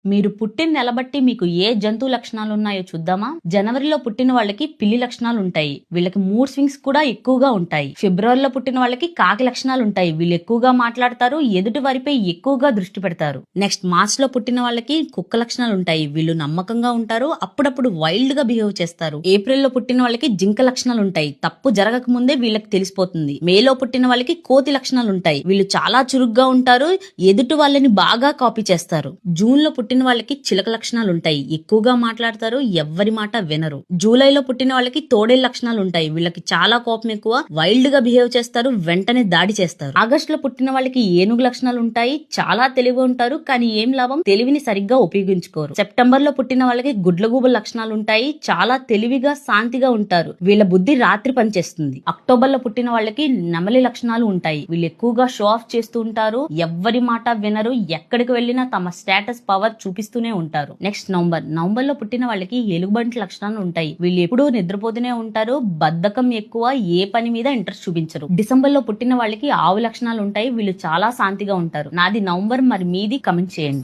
మీరు పుట్టిన నెల బట్టి మీకు ఏ జంతువు లక్షణాలు ఉన్నాయో చూద్దామా. జనవరిలో పుట్టిన వాళ్ళకి పిల్లి లక్షణాలు ఉంటాయి, వీళ్ళకి మూడ్ స్వింగ్స్ కూడా ఎక్కువగా ఉంటాయి. ఫిబ్రవరిలో పుట్టిన వాళ్ళకి కాకి లక్షణాలు ఉంటాయి, వీళ్ళు ఎక్కువగా మాట్లాడతారు, ఎదుటి వారిపై ఎక్కువగా దృష్టి పెడతారు. నెక్స్ట్ మార్చ్ లో పుట్టిన వాళ్ళకి కుక్క లక్షణాలు ఉంటాయి, వీళ్ళు నమ్మకంగా ఉంటారు, అప్పుడప్పుడు వైల్డ్ గా బిహేవ్ చేస్తారు. ఏప్రిల్ లో పుట్టిన వాళ్ళకి జింక లక్షణాలు ఉంటాయి, తప్పు జరగక ముందే వీళ్ళకి తెలిసిపోతుంది. మేలో పుట్టిన వాళ్ళకి కోతి లక్షణాలు ఉంటాయి, వీళ్ళు చాలా చురుగ్గా ఉంటారు, ఎదుటి వాళ్ళని బాగా కాపీ చేస్తారు. జూన్ లో పుట్టిన వాళ్ళకి చిలక లక్షణాలు ఉంటాయి, ఎక్కువగా మాట్లాడతారు, ఎవ్వరి మాట వినరు. జూలైలో పుట్టిన వాళ్ళకి తోడేళ్ల లక్షణాలు ఉంటాయి, వీళ్ళకి చాలా కోపం ఎక్కువ, వైల్డ్ గా బిహేవ్ చేస్తారు, వెంటనే దాడి చేస్తారు. ఆగస్ట్ లో పుట్టిన వాళ్ళకి ఏనుగు లక్షణాలు ఉంటాయి, చాలా తెలివిగా ఉంటారు, కానీ ఏం లాభం, తెలివిని సరిగ్గా ఉపయోగించుకోరు. సెప్టెంబర్ లో పుట్టిన వాళ్ళకి గుడ్లగూబ లక్షణాలు ఉంటాయి, చాలా తెలివిగా శాంతిగా ఉంటారు, వీళ్ళ బుద్ధి రాత్రి పనిచేస్తుంది. అక్టోబర్ లో పుట్టిన వాళ్ళకి నెమలి లక్షణాలు ఉంటాయి, వీళ్ళు ఎక్కువగా షో ఆఫ్ చేస్తూ ఉంటారు, ఎవ్వరి మాట వినరు, ఎక్కడికి వెళ్ళినా తమ స్టేటస్ పవర్ చూపిస్తూనే ఉంటారు. నెక్స్ట్ నవంబర్ లో పుట్టిన వాళ్ళకి ఎలుగుబంటి లక్షణాలు ఉంటాయి, వీళ్ళు ఎప్పుడూ నిద్రపోతూనే ఉంటారు, బద్ధకం ఎక్కువ, ఏ పని మీద ఇంట్రెస్ట్ చూపించరు. డిసెంబర్ లో పుట్టిన వాళ్ళకి ఆవు లక్షణాలు ఉంటాయి, వీళ్ళు చాలా శాంతిగా ఉంటారు. నాది నవంబర్, మరి మీది కమెంట్ చేయండి.